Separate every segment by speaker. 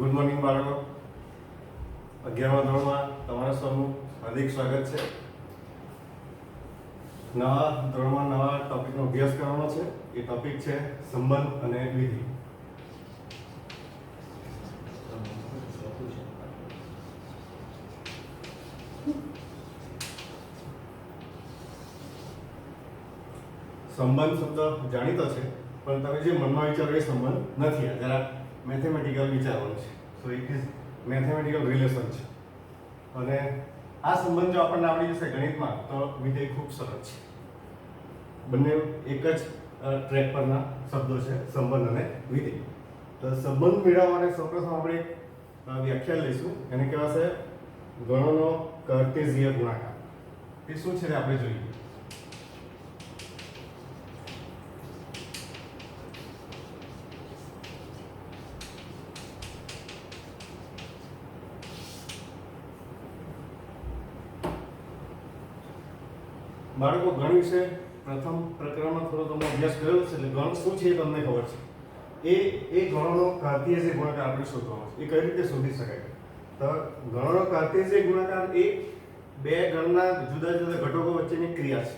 Speaker 1: Good morning બાળકો. 11મા ધોરણમાં તમારા સૌનું હાર્દિક સ્વાગત છે. નવા ધોરણમાં નવા ટોપિકનો અભ્યાસ કરવાનો છે. એ ટોપિક છે સંબંધ અને વિધિ. સંબંધ શબ્દ જાણીતો છે, પણ તમે જે મનમાં વિચારો એ સંબંધ નથી. આ જરા મેથેમેટિકલ વિચારવાનું છે. So it is mathematical relation છે. અને આ સંબંધ જો આપણને આવડી જશે ગણિતમાં તો વિધેય ખૂબ સરસ છે. બંને એક જ ટ્રેક પરના શબ્દો છે, સંબંધ અને વિધેય. તો સંબંધ મેળવવાને સૌપ્રથમ આપણે વ્યાખ્યા લઈશું. એને કહેવાશે ગણોનો કાર્ટેશિયન ગુણાકાર. એ શું છે તે આપણે જોઈએ. બાળકો, ગણ વિશે પ્રથમ પ્રકરણમાં થોડો તમે અભ્યાસ કર્યો છે, એટલે ગણ શું છે એ તમને ખબર છે. એ ગણોનો કાર્ટેશિયન ગુણાકાર આપણે શોધવાનો છે. એ કઈ રીતે શોધી શકાય? તો ગણોનો કાર્ટેશિયન ગુણાકાર એ બે ગણના જુદા જુદા ઘટકો વચ્ચેની ક્રિયા છે.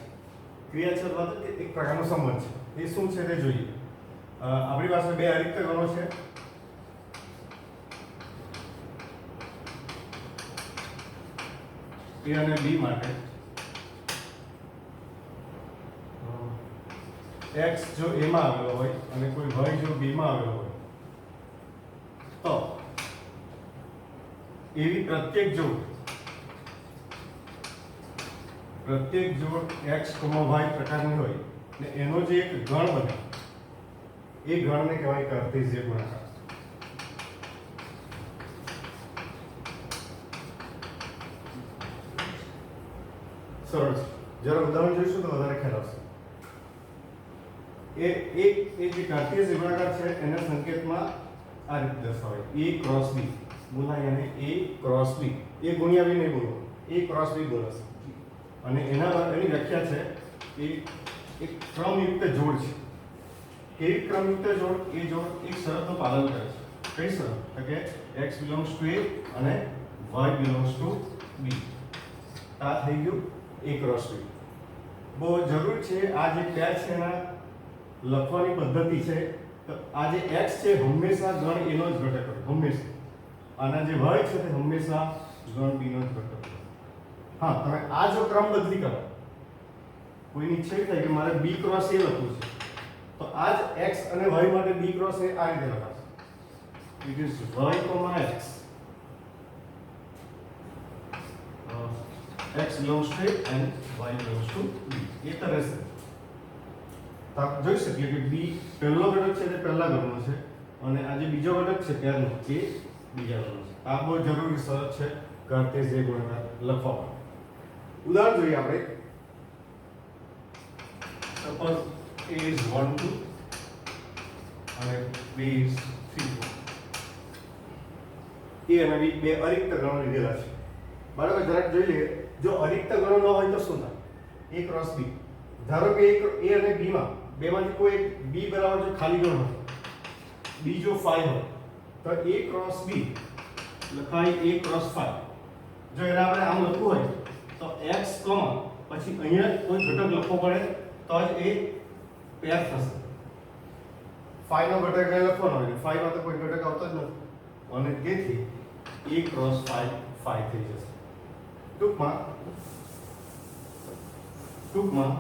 Speaker 1: ક્રિયા છે અથવા તો એક પ્રકારનો સંબંધ છે. એ શું છે તે જોઈએ. આપણી પાસે બે અરિક્ત ગણો છે. A અને B માટે x જો a માં આવેલો હોય અને કોઈ y જો b માં આવેલો હોય તો એવી પ્રત્યેક જોડ x, y પ્રકારની હોય ને એનો જે એક ગણ બને એ ગણને કહેવાય કાર્ટેશિયન ગુણાકાર. સરળ છે. જરા ઉદાહરણ જોઈશું તો વધારે ખ્યાલ આવશે. એ જે કાર્ટેશિયન ગુણાકાર છે એના સંકેતમાં આ રીતે દર્શાવાય a ક્રોસ b. બોલાય અને a ક્રોસ b. એ ગુણ્યા b નહીં બોલો, a ક્રોસ b બોલશે. અને એની વ્યાખ્યા છે એ એક ક્રમયુક્ત જોડ છે. કેવી ક્રમયુક્ત જોડ? એ જોડ એક શરતનું પાલન કરે છે. કઈ શરત? તો કે x belongs to a અને y belongs to b. આ થઈ ગયું a ક્રોસ b. બહુ જરૂરી છે આ જે પેર છે એના લખવાની પદ્ધતિ છે. તો આ જે x છે હંમેશા ગણ a નો જ ઘટક હોય, હંમેશા. અને જે y છે તે હંમેશા ગણ b નો જ ઘટક હોય. હા, તમે આ જો ક્રમ બદલી કરો, કોઈની ઈચ્છા થાય કે મારે b ક્રોસ a લખવું છે, તો આ જ x અને y માટે b ક્રોસ a આ રીતે લખાશે. It is y, x. x belongs to a and y belongs to b. એ तरह से आप જોઈ શકીએ કે b પહેલો ઘટક છે તે પહેલા ગણનો છે અને આ જે બીજો ઘટક છે ત્યારનો એ બીજા ગણનો છે. આ બહુ જરૂરી શરત છે કાર્ટેશિયન ગુણાકાર લખવા માટે. ઉદાહરણ જોઈએ આપણે. સપોઝ a is 1 2 અને b is 3 4. a અને b બે અરિક્ત ગણો લીધેલા છે. બાળકો જરાક જોઈ લઈએ. જો અરિક્ત ગણો ન હોય તો શું થાય? a cross b. ધારો કે a અને b માં બેમાંથી કોઈ એક b બરાબર જો ખાલી ગણ હોય, b જો 5 હોય તો a ક્રોસ b લખાય a ક્રોસ 5. જો એને આપણે આમ લખવું હોય તો x પછી અહીંયા કોઈ ઘટક લખવો પડે તો જ એ પેર થશે. 5 નો ઘટક અહીં લખવાનો હોય, 5 માં તો કોઈ ઘટક આવતો જ નથી અને તેથી a ક્રોસ 5 5 થઈ જશે. ટૂંકમાં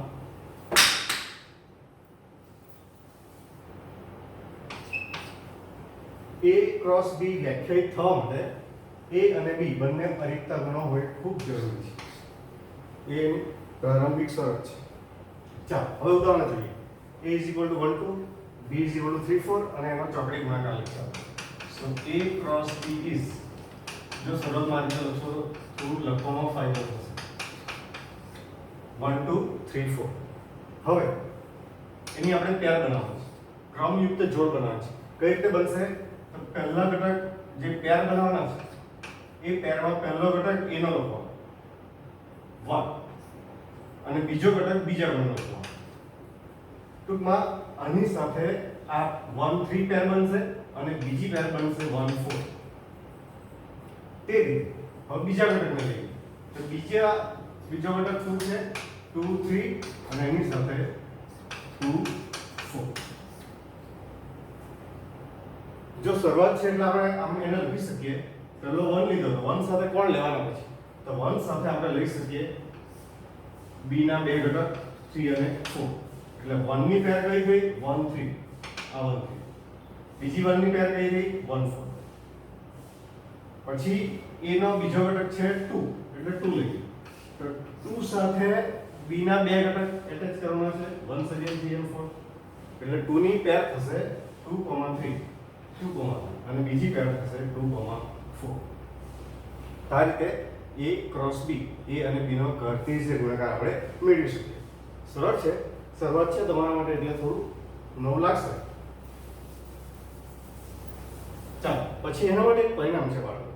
Speaker 1: a ક્રોસ b વ્યાખ્યાયિત થવા માટે a અને b બંને અરિક્ત ગણો હોય ખૂબ જરૂરી છે. એ પ્રારંભિક શરત છે. ચાલો હવે ઉદાહરણ જોઈએ. a = 1 2, b = 3 4 અને એનો ચોકડી ગુણાકાર લખીએ. સો a ક્રોસ b ઇઝ, જો સરળ માર્ગે લખશો તો થોડું લખવામાં ફાયદો થશે. 1 2 3 4. હવે એની આપણે પેર બનાવવાની છે, ક્રમયુક્ત જોડ બનાવવાની છે. કઈ રીતે બનશે? તો પહેલા ઘટક જે પેર બનાવવાના છે એ પેરમાં પહેલો ઘટક a નો લખવાનો 1 અને બીજો ઘટક બીજા ગણનો લખવાનો. ટૂંકમાં આની સાથે આ 1 3 પેર બનશે અને બીજી પેર બનશે 1 4. તે રીતે હવે બીજા ઘટકને લઈએ તો બીજો ઘટક શું છે 2 3 અને એની સાથે 2 4. જો શરૂઆત છે એટલે આપણે એને લખી શકીએ પહેલો 1 લીધો તો 1 સાથે કોણ લેવાના પછી તો 1 સાથે આપણે લઈ શકીએ b ના બે ઘટક 3 અને 4 એટલે 1 ની પેર કઈ ગઈ 1 3 આ 1 3 બીજી 1 ની પેર કઈ ગઈ 1 4 પછી a નો બીજો ઘટક છે 2 એટલે 2 લઈએ તો 2 સાથે b ના બે ઘટક એટેચ કરવાના છે 1 7 3 અને 4 એટલે 2 ની પેર થશે 2, 3 2, અને બીજી પેર થશે 2, 4. આ રીતે a ક્રોસ b a અને b નો કાર્ટેશિયન ગુણાકાર આપણે મેળવી શકીએ. સરળ છે, શરૂઆત છે તમારા માટે એટલે થોડું નવું લાગશે. ચાલો પછી એના માટે એક પરિણામ છે બાળકો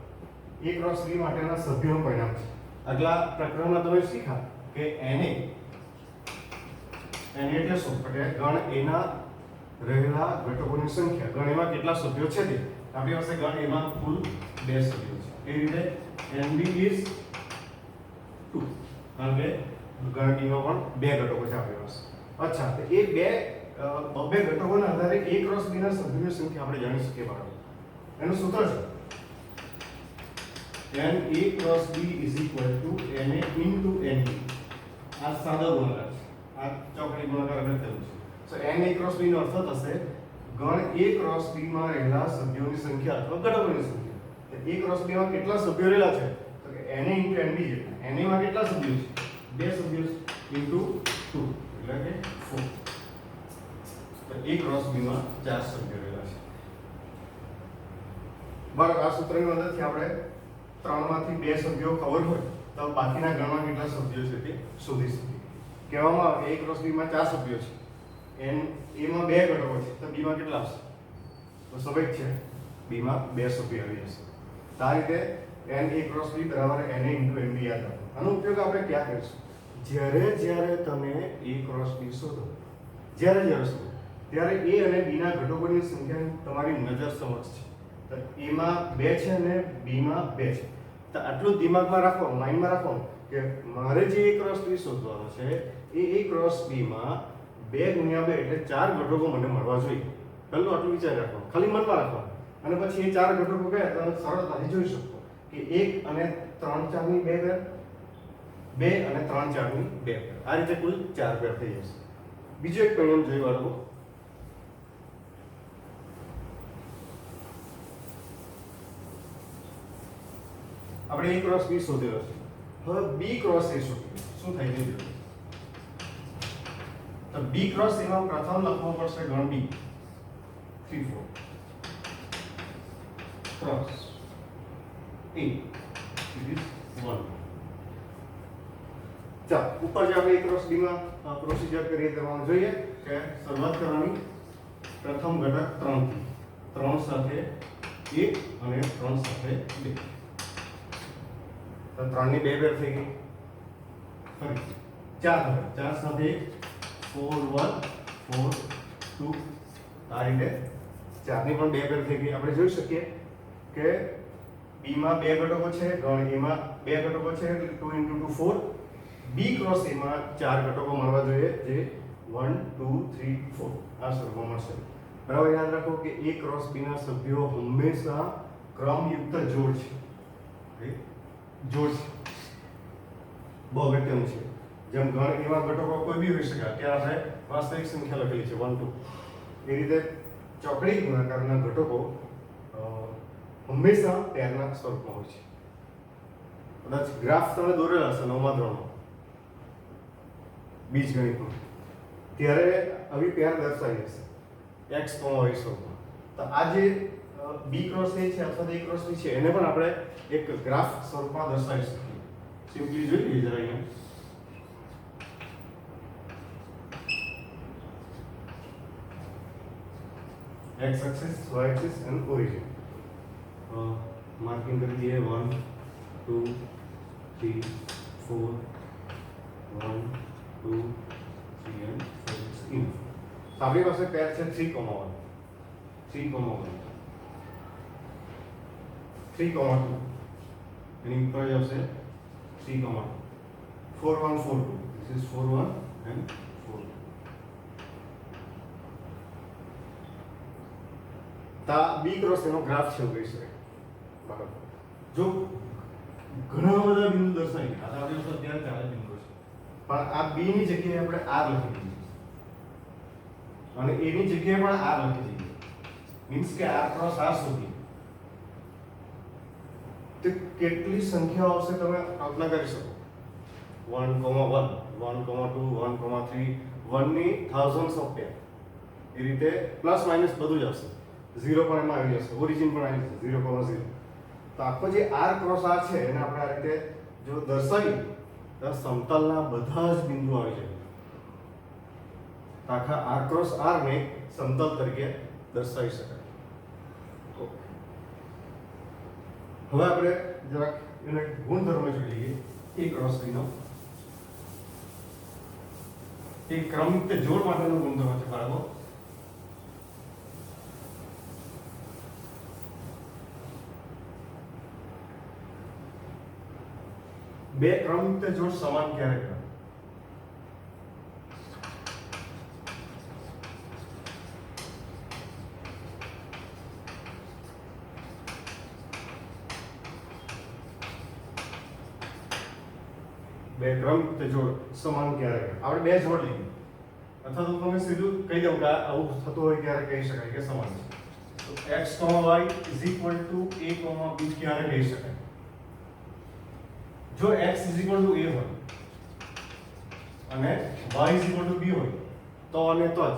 Speaker 1: a ક્રોસ b માટેના સભ્યોનું પરિણામ છે. આગલા પ્રકરણમાં તમે શીખ્યા કે na એટલે શું કે ગણ a ના રહેલા ઘટકોની સંખ્યા ગણ એમાં કેટલા સભ્યો છે તે આપણી પાસે ગણ એમાં કુલ 2 સભ્યો છે. એ રીતે nb is 2 કારણ કે ગણ b માં પણ 2 ઘટકો છે આપણી પાસે. અચ્છા તો એ બે ઘટકોના આધારે a ક્રોસ b ના સભ્યોની સંખ્યા આપણે જાણી શકીએ બાળકો. એનું સૂત્ર છે na cross b na nb. આ સાદો ગુણાકાર છે, આ ચોકડી ગુણાકાર આપણે કર્યું છે. So na ક્રોસ b નો અર્થ થશે ગણ a ક્રોસ b માં રહેલા સભ્યોની સંખ્યા અથવા ઘટકોની સંખ્યા. તો a ક્રોસ b માં કેટલા સભ્યો રહેલા છે તો કે na nb જેટલા. na માં કેટલા સભ્યો છે 2 સભ્યો ઇન્ટુ 2 એટલે કે 4. તો a ક્રોસ b માં 4 સભ્યો રહેલા છે. બરાબર આ સૂત્રની મદદથી આપણે 3 માંથી 2 સભ્યો ખબર હોય તો બાકીના ગણમાં કેટલા સભ્યો છે તે શોધી શકીએ. કહેવામાં આવે a ક્રોસ b માં 4 સભ્યો છે n a માં 2 ઘટકો છે તો b માં કેટલા હશે તો સ્વાભાવિક છે b માં 2 સભ્યો આવી જશે. તો આ રીતે n a ક્રોસ b બરાબર na nb યાદ રાખો. આનો ઉપયોગ આપણે ક્યાં કરીશું જ્યારે તમે a ક્રોસ b શોધો જ્યારે શોધો ત્યારે a અને b ના ઘટકોની સંખ્યા તમારી નજર સમક્ષ છે. તો a માં 2 છે અને b માં 2 છે. તો આટલું દિમાગમાં રાખવાનું, માઇન્ડમાં રાખવાનું કે મારે જે a ક્રોસ b શોધવાનો છે એ a ક્રોસ b માં 2 ગુણ્યા 2 એટલે 4 ઘટકો મને મળવા જોઈએ. પહેલું આટલું વિચાર રાખવાનું, ખાલી મનમાં રાખવાનું. અને પછી એ 4 ઘટકો કયા તમે સરળતાથી જોઈ શકો કે 1 અને 3 4 ની 2 પેર, 2 અને 3 4 ની 2 પેર. આ રીતે કુલ 4 પેર થઈ જશે. બીજો એક પરિણામ જોઈ વાળો આપણે a ક્રોસ b શોધેલો છે. હવે b ક્રોસ a શોધીએ શું થાય છે જોઈએ. તો b ક્રોસ a માં પ્રથમ લખવું પડશે ગણ b 3 4 cross a it is 1. ચાલો ઉપર જે આપણે a ક્રોસ b માં પ્રોસીજર કરીએ તેમાં જોઈએ કે શરૂઆત કરવાની પ્રથમ ઘટક 3 થી 3 સાથે 1 અને 3 સાથે 2 તો 3 ની 2 પેર થઈ ગઈ. ફરી 4 સાથે 4 1 4 2 આ રીતે 4 ની પણ 2 પેર થઈ ગઈ. આપણે જોઈ શકીએ કે b માં 2 ઘટકો છે, ગણ a માં 2 ઘટકો છે એટલે 2 * 2 4. b ક્રોસ a માં 4 ઘટકો મળવા જોઈએ જે 1 2 3 4 આ સ્વરૂપમાં મળશે. બરાબર યાદ રાખો કે a ક્રોસ b ના સભ્યો હંમેશા ક્રમયુક્ત જોડ છે. જોડ છે બહુ અગત્યનું છે. જેમ ગણ એવા ઘટકો કોઈ બી હોઈ શકે. અત્યારે આપણે વાસ્તવિક સંખ્યા લખેલી છે 1 2. એ રીતે ચોકડી ગુણાકારના ઘટકો હંમેશા પેરના સ્વરૂપમાં હોય છે. કદાચ ગ્રાફ તમે દોરેલા હશે 9મા ધોરણમાં બીજગણિતમાં, ત્યારે આવી પેર દર્શાવી હશે x, y સ્વરૂપમાં. તો આ જે b ક્રોસ a છે અથવા a ક્રોસ b છે એને પણ આપણે એક ગ્રાફ સ્વરૂપમાં દર્શાવી શકીએ. સિમ્પલી જોઈ લઈએ જરા અહીંયા x axis, y axis and origin. Marking कर दिए 1 2 3 4 1 2 3 and 4 6. तो आपके पास पेयर है 3, 1 3, 1 3, 2 એની ઉપર જ આવશે 3, 4 1 4 2. This is 4 1 and 4 2. તા બી ક્રોસ એનો ગ્રાફ છે એવું કહી શકાય. બરાબર. જો ઘણા બધા બિંદુ દર્શાવી આ આપણે તો અત્યારે 4 બિંદુ છે, પણ આ બી ની જગ્યાએ આપણે આર લખી દીધું અને એ ની જગ્યાએ પણ આર લખી દીધું. મીન્સ કે આર ક્રોસ આર સુધી તો કેટલી સંખ્યાઓ આવશે તમે કલ્પના કરી શકો. 1, 1, 1, 2, 1, 3, 1 ની thousands of pair. એ રીતે પ્લસ માઇનસ બધું જ આવશે. 0 પણ એમાં આવી જશે, ઓરિજિન પણ આવી જશે 0,0. તો આખો જે r ક્રોસ r છે એને આપણે આ રીતે જો દર્શાવી તો સમતલના બધા જ બિંદુ આવી જાય. આખા r ક્રોસ r ને સમતલ તરીકે દર્શાવી શકાય. ઓકે, હવે આપણે જરાક એને ગુણધર્મ જોઈ લઈએ. a ક્રોસ b નો એક ક્રમિક જોડ માટેનો ગુણધર્મ છે બાળકો. બે ક્રમિક જોડ સમાન ક્યારે કહેવાય? બે ક્રમિક જોડ સમાન ક્યારે કહેવાય? આપણે બે જોડ લઈએ અથવા તો તમે સીધું કહી દઉં કે આવું થતું હોય ત્યારે કહી શકાય કે સમાન છે. તો x, y a, b ક્યારે કહી શકાય? જો x a હોય અને y b હોય તો અને તો જ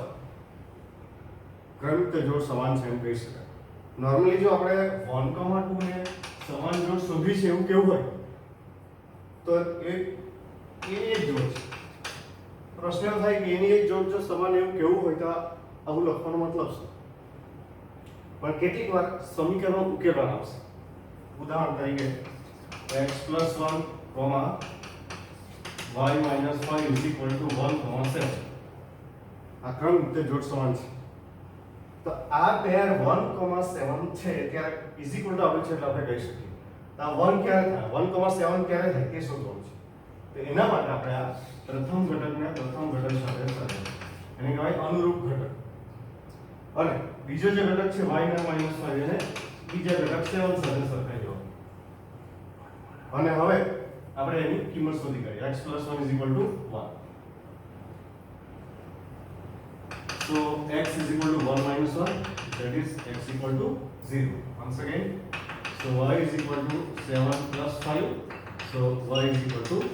Speaker 1: ક્રમિક જોડ સમાન છે એમ કહી શકાય. નોર્મલી જો આપણે 1, 2 ને સમાન જોડ શોધી છે એવું કેવું હોય તો એ એક જોડ છે. પ્રશ્ન એવો થાય કે એની એક જોડ જો સમાન એવું કેવું હોય તો આવું લખવાનો મતલબ શું? પણ કેટલીક વાર સમીકરણો ઉકેલવાના આવશે. ઉદાહરણ તરીકે x + 1, y - 5 = 1, 7. આ ક્રમિક જોડ સમાન છે. તો આ પેર 1, 7 છે ત્યારે ઇક્વલ ટુ આપણે છે એટલે આપણે કહી શકીએ. તો આ 1 ક્યારે થાય, 1, 7 ક્યારે થાય તે શોધવાનું છે. તો એના માટે આપણે આ પ્રથમ ઘટકને પ્રથમ ઘટક સાથે સરખાવીએ. એને કહેવાય અનુરૂપ ઘટક. અને બીજો જે ઘટક છે y - 5 એને બીજા ઘટક 7 સાથે સરખાવી દો. અને હવે આપણે એની કિંમત શોધી કાઢીએ. x + 1 = 1. So x = 1 - 1, that is x = 0. Once again, so y = 7 + 5, so y = 12.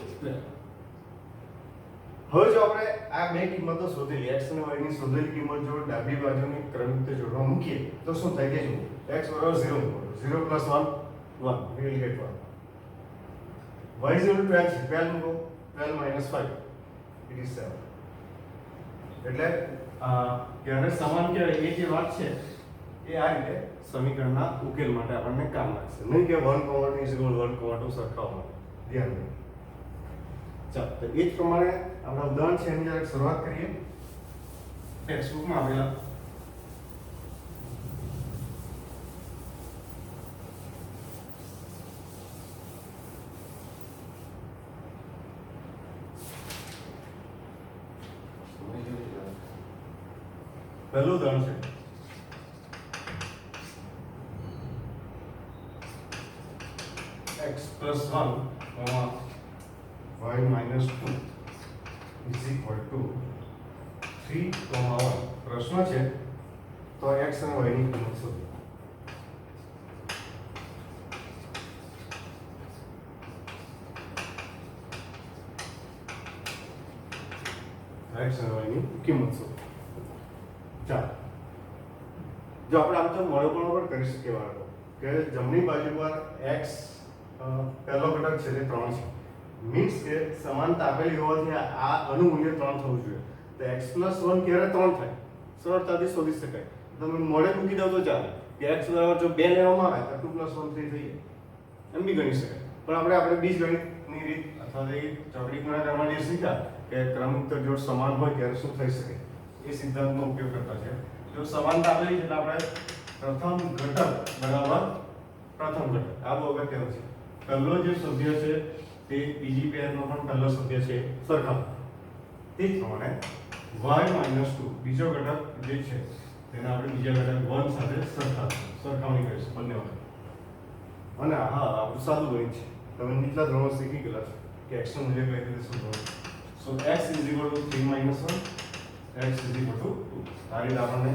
Speaker 1: હવે જો આપણે આ બે કિંમતો શોધેલી x અને y ની શોધેલી કિંમત જો ડાબી બાજુની ક્રમિક જોડમાં મૂકીએ તો શું થાય કે જુઓ. x = 0 મૂકો. 0 + 1 1, we will get 1. y = 12 છે, 12 મૂકો. 12 - 5, it is 7. એટલે ક્યારે સમાન કહેવાય એ જે વાત છે એ આ રીતે સમીકરણના ઉકેલ માટે આપણને કામ લાગશે. નહીં કે 1, 1, 2 સરખાવવા. ધ્યાન રાખો. ચાલો, તો એ જ પ્રમાણે આપણા ઉદાહરણ છે એની જરાક શરૂઆત કરીએ. ટેક્સ્ટબુકમાં આપેલા પહેલું ઉદાહરણ છે x + 1, y - 2 = 3, 1. પ્રશ્ન છે તો x અને y ની કિંમત શોધો. x અને y ની કિંમત શોધો. ચાલો, જો આપણે આમ તો મળોપણો પણ કરી શકીએ બાળકો કે જમણી બાજુ પર x પહેલો ઘટક છે તે 3 છે. મીન્સ કે સમાનતા આપેલી હોવાથી આ આનું મૂલ્ય 3 થવું જોઈએ. તો x + 1 ક્યારે 3 થાય સરળતાથી શોધી શકાય. તમે મોડે મૂકી દો તો ચાલે કે x બરાબર જો 2 લેવામાં આવે તો 2 + 1 3 થઈ જાય. એમ બી ગણી શકાય. પણ આપણે બીજગણિતની રીત અથવા તો એ ચોકડી ગુણાકારમાં જે શીખ્યા કે ક્રમિક જોડ સમાન હોય ત્યારે શું થઈ શકે એ સિદ્ધાંતનો ઉપયોગ કરતા છે. જો સમાનતા આપેલી છે એટલે આપણે પ્રથમ ઘટક બરાબર પ્રથમ ઘટક આ બહુ અગત્યનું છે. પહેલો જે સભ્ય છે તે બીજી પેરનો પણ પહેલો સભ્ય છે સરખા. તે જ પ્રમાણે y - 2 બીજો ઘટક જે છે તેને આપણે બીજા ઘટક 1 સાથે સરખામણી કરીશું બંને વખત. અને હા, આપણું સાદું ગણિત છે. તમે નીચલા ધોરણમાં શીખી ગયેલા છો કે x નું મૂલ્ય કઈ રીતે શોધવાનું. સો x = 3 - 1, x = 2. આ રીતે આપણને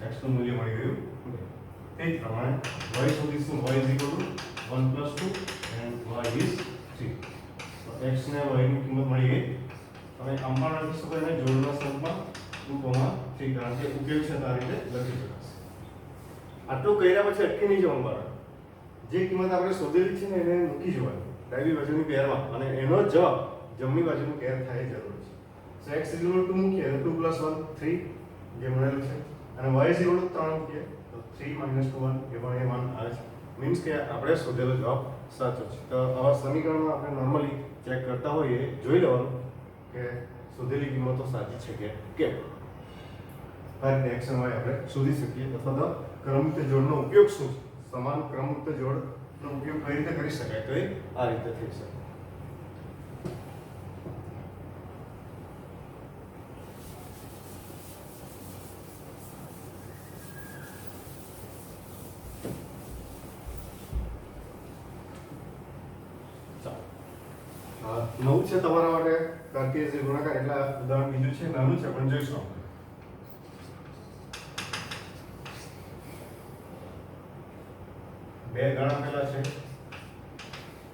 Speaker 1: x નું મૂલ્ય મળી ગયું. તે જ પ્રમાણે y શોધીશું. y = 1 + 2 and y is 3. તો x ને y ની કિંમત મળી ગઈ. તમે આમ પણ લખી શકો અને જોડના સ્વરૂપમાં 2,3 કારણ કે ઉકેલ છે તો આ રીતે લખી શકાશે. આટલું કર્યા પછી અટકી નહીં જવાનું બાળક. જે કિંમત આપણે શોધેલી છે ને એને મૂકી જવાની ડાબી બાજુની પેરમાં અને એનો જવાબ જમણી બાજુની પેર થાય જરૂર છે. સો x = 2 મૂકીએ તો 2 + 1 3 જે મળેલું છે અને y = 3 મૂકીએ તો 3 - 2 1 એ પણ એ માન આવે છે. મીન્સ કે આપણે શોધેલો જવાબ સાચો છે. તો આવા સમીકરણમાં આપણે નોર્મલી ચેક કરતા હોઈએ જોઈ લેવાનું કે શોધેલી કિંમતો સાચી છે કે કેમ. આ રીતે x અને y આપણે શોધી શકીએ. અથવા તો ક્રમયુક્ત જોડનો ઉપયોગ શું છે, સમાન ક્રમયુક્ત જોડનો ઉપયોગ કઈ રીતે કરી શકાય તો એ આ રીતે થઈ શકે. નવું છે તમારા માટે કાર્ટેશિયન ગુણાકાર એટલે ઉદાહરણ બીજું છે, નાનું છે પણ જોઈશું આપણે. બે ગણ આપેલા છે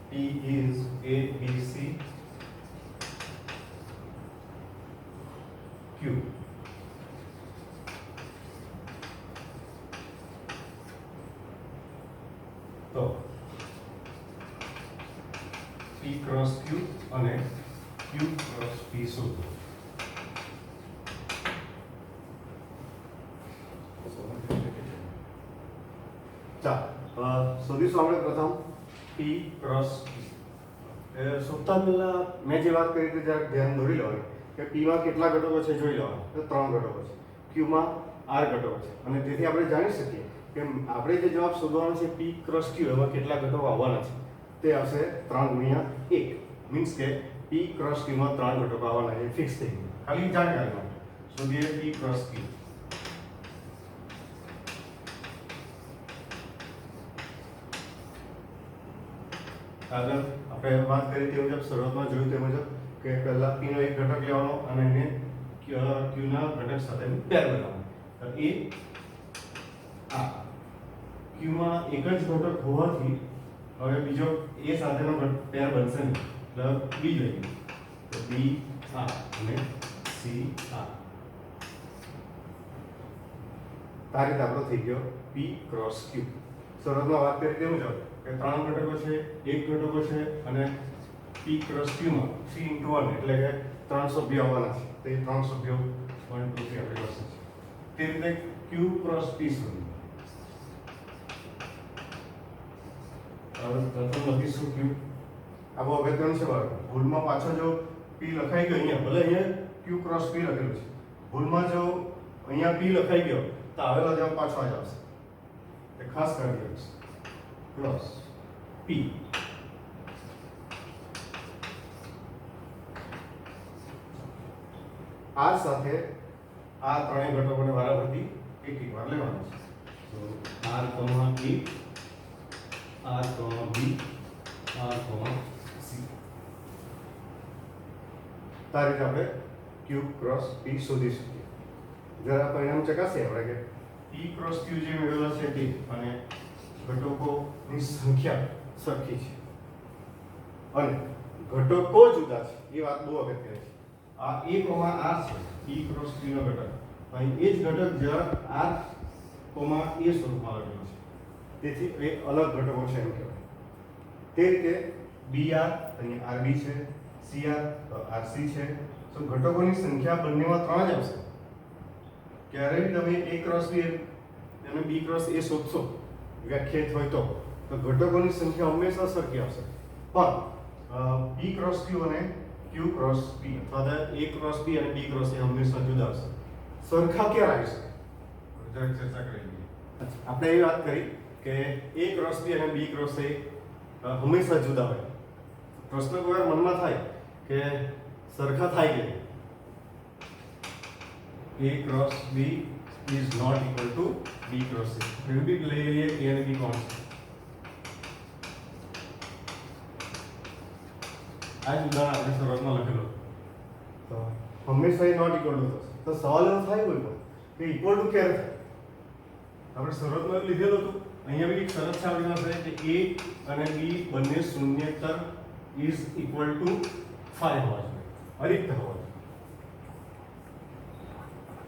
Speaker 1: P is A B C Q. તો P cross Q અને Q cross P શોધો. શોધીશું આપણે પ્રથમ P cross Q. શોધતા પહેલા મેં જે વાત કરી હતી જરા ધ્યાન દોરી લેવાનું કે P માં કેટલા ઘટકો છે જોઈ લેવાનું. તો 3 ઘટકો છે, Q માં R ઘટકો છે અને તેથી આપણે જાણી શકીએ કે આપણે જે જવાબ શોધવાનો છે P cross Q એમાં કેટલા ઘટકો આવવાના છે તે આવશે 3 × 1. મીન્સ કે P cross Q માં 3 ઘટકો આવવાના છે. ફિક્સ થઈ ગયું. ખાલી જાણકારી માટે શોધીએ P cross Q. આગળ આપણે વાત કરી તે મુજબ શરૂઆતમાં જોયું તે મુજબ કે પહેલા P નો એક ઘટક લેવાનો અને એને Q ના ઘટક સાથે પેર બનાવવાનો. તો એ આ Q માં એક જ ઘટક હોવાથી હવે બીજો A સાથેનો પેર બનશે નહીં. એટલે B લઈએ તો B આ અને C આ. આ રીતે આપણો થઈ ગયો P cross Q. શરૂઆતમાં વાત કરી તે મુજબ કે 3 ઘટકો છે, એક ઘટકો છે અને P cross Q માં 3 × 1 એટલે કે 3 સભ્યો આવવાના છે. તે 3 સભ્યો 1 2 3 આપણી પાસે છે. તે રીતે Q cross P શોધીએ. હવે પ્રથમ લખીશું Q. આ બહુ અગત્યનું છે બાળકો. ભૂલમાં પાછળ જો P લખાઈ ગયો અહીંયા, ભલે અહીંયા Q cross P લખેલું છે, ભૂલમાં જો અહીંયા P લખાઈ ગયો તો આવેલો જવાબ પાછો જ આવશે. તે ખાસ કરી દેજો. cross P. આ સાથે આ ત્રણેય ઘટકોને વારાફરતી એક વાર લેવાના છે. તો R, A, R, B, R, C. આ રીતે આપણે Q cross P શોધી શકીએ. જરા પરિણામ ચકાસીએ આપણે કે P cross Q જે મેળવેલા છે તે અને ઘટકોની સંખ્યા સરખી છે અને ઘટકો જુદા છે. એ વાત બહુ અગત્યની છે. આ A, R છે P cross Q નો ઘટક. અહીં એ જ ઘટક જ્યાં R, A સ્વરૂપમાં લખેલો છે. તેથી એ અલગ ઘટકો છે એમ કહેવાય. તે રીતે BR અહીંયા RB છે, CR તો RC છે. તો ઘટકોની સંખ્યા બંનેમાં 3 જ આવશે. ક્યારેય તમે A cross B અને B cross A શોધશો વ્યાખ્યાયિત હોય તો ઘટકોની સંખ્યા હંમેશા સરખી આવશે. પણ P cross Q અને Q cross P અથવા તો A cross B અને B cross A હંમેશા જુદા આવશે. સરખા ક્યારે આવી શકે જરાક ચર્ચા કરી લઈએ. આપણે એ વાત કરી કે A cross B અને B cross A હંમેશા જુદા હોય. પ્રશ્ન કોઈ વાર મનમાં થાય કે સરખા થાય કે A cross B is not equal to B cross C. એવી બી લઈ લઈએ A અને B કોણ છે. આ જ ઉદાહરણ આપણે શરૂઆતમાં લખેલું તો હંમેશા એ નોટ ઇક્વલ ટુ થશે. તો સવાલ એવો થાય કોઈ પણ કે ઇક્વલ ટુ ક્યારે થાય. આપણે શરૂઆતમાં લીધેલું હતું. અહીંયા બી એક શરત છે આપણી પાસે કે A અને B બંને શૂન્યેતર ઇઝ ઇક્વલ ટુ 5 હોવા જોઈએ, અરિક્ત હોવા જોઈએ.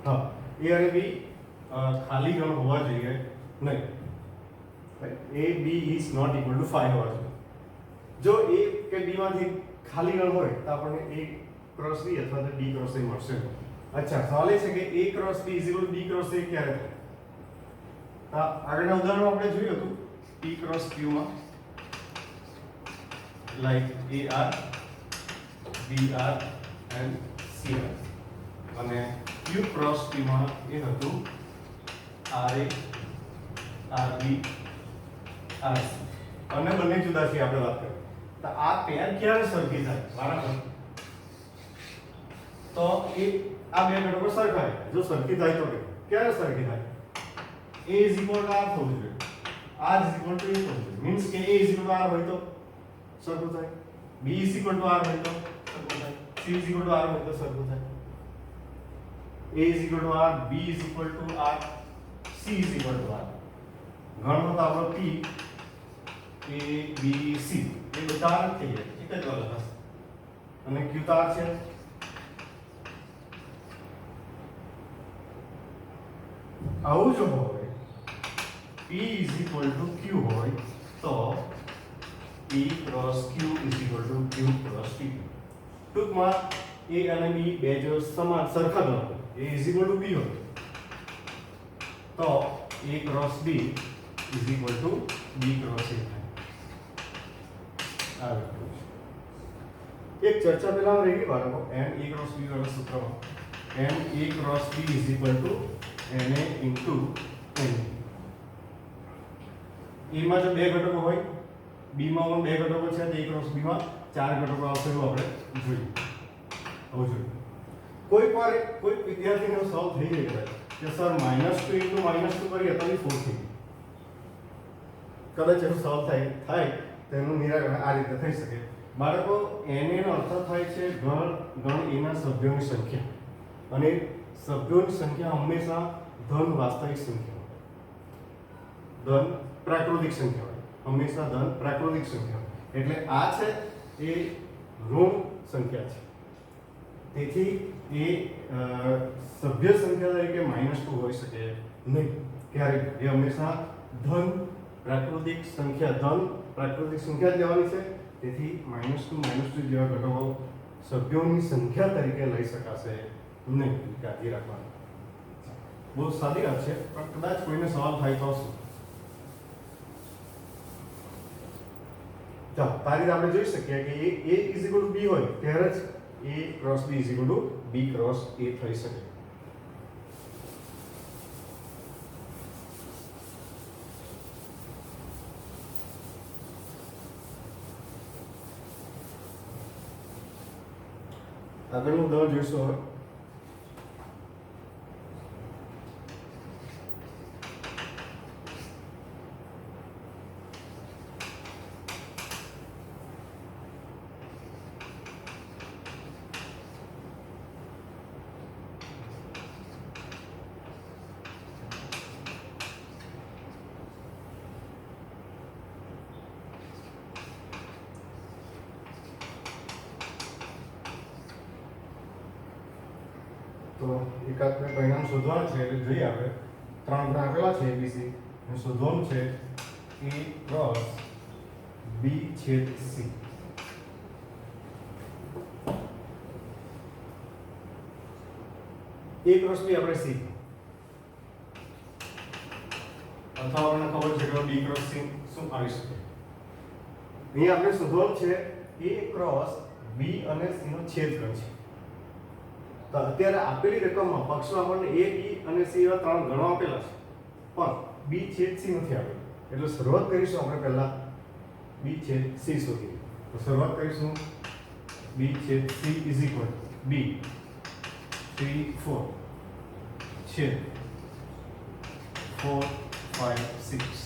Speaker 1: હા, A અને B ખાલી ગણ હોવા જોઈએ નહીં. A B is not equal to 5 હોવા જોઈએ. જો A કે B માંથી ખાલી ગણ હોય તો આપણને A ક્રોસ B અથવા તો B ક્રોસ A મળશે. અચ્છા, સવાલ એ છે કે A cross B is equal to B cross A ક્યારે થાય. આગળના ઉદાહરણમાં આપણે જોયું હતું P ક્રોસ Q માં like AR BR and CR અને Q ક્રોસ P માં એ હતું RA RB RC અને બંને જુદા છે આપણે વાત કરીએ તો આ પેર ક્યારે સરખી થાય બરાબર. તો એ આ બે ઘટકો સરખા જો સરખી થાય તો ક્યારે સરખી થાય. A is equal to R થવું જોઈએ, R is equal to A થવું જોઈએ. મીન્સ કે A is equal to R હોય તો સરખું થાય, B is equal to R હોય તો સરખું થાય, C is equal to R હોય તો સરખું થાય. A is equal to R, B is equal to R, C is equal to R. ગણો તો આપણો P A B C એ બધા R થઈ જાય, એક જ વાળા થશે. અને Q તો R છે. આવું જો હોય P is equal to Q હોય તો P cross Q is equal to Q cross P. ટૂંકમાં A અને B બે જો સમાન સરખા ગણ હોય, A is equal to B હોય તો A cross B is equal to B cross A થાય. આ એક ચર્ચા પહેલા રહી ગઈ બાળકો n A cross B વાળા સૂત્રમાં n A cross B is equal to na into n. A માં જો બે ઘટકો હોય, B માં પણ બે ઘટકો છે તો A ક્રોસ B માં ચાર ઘટકો આવશે એવું આપણે જોઈએ. આવું જોઈએ. કોઈ વિદ્યાર્થીનો સવાલ થઈ જાય કે સર -2 into -2 કરીએ તો 4 થઈ જાય. કદાચ એવો સવાલ થાય તેનું નિરાકરણ આ રીતે થઈ શકે. બાળકો na નો અર્થ થાય છે ગણ A ના સભ્યોની સંખ્યા અને સભ્યોની સંખ્યા હંમેશા ધન વાસ્તવિક સંખ્યા ધન પ્રાકૃતિક સંખ્યા હોય, હંમેશા ધન પ્રાકૃતિક સંખ્યા. એટલે આ છે એ ઋણ સંખ્યા છે, તેથી એ સભ્ય સંખ્યા તરીકે -2 હોઈ શકે નહીં ક્યારેક. એ હંમેશા ધન પ્રાકૃતિક સંખ્યા જ લેવાની છે. તેથી -2 જેવા ઘટકો સભ્યોની સંખ્યા તરીકે લઈ શકાશે નહીં. કાળજી રાખવાની. બહુ સાદી વાત છે, પણ કદાચ કોઈને સવાલ થાય તો શું. ચાલો, આ રીતે આપણે જોઈ શકીએ કે A is equal to B હોય ત્યારે જ A cross B is equal to B cross A થઈ શકે. આગળનું ઉદાહરણ જોઈશું હવે. તો એકાત્મક પરિણામ શોધવાનું છે એટલે જોઈએ આપણે. ત્રણ ગુણ આપેલા છે ABC અને શોધવાનું છે A ક્રોસ B છેદ C. A ક્રોસ B આપણે C અથવા આપણને ખબર છે કે B ક્રોસ C શું આવી શકે. અહીં આપણે શોધવાનું છે A ક્રોસ B અને C નો છેદગણ છે. તો અત્યારે આપેલી રકમમાં પક્ષમાં આપણને A B અને C એવા ત્રણ ગણો આપેલા છે, પણ B છેદ C નથી આપેલું. એટલે શરૂઆત કરીશું આપણે પહેલા બી છેદ સી શોધીએ. તો શરૂઆત કરીશું બી છેદ સી ઇઝ ઇક્વલ બી 3 4 છેદ 4 5 6.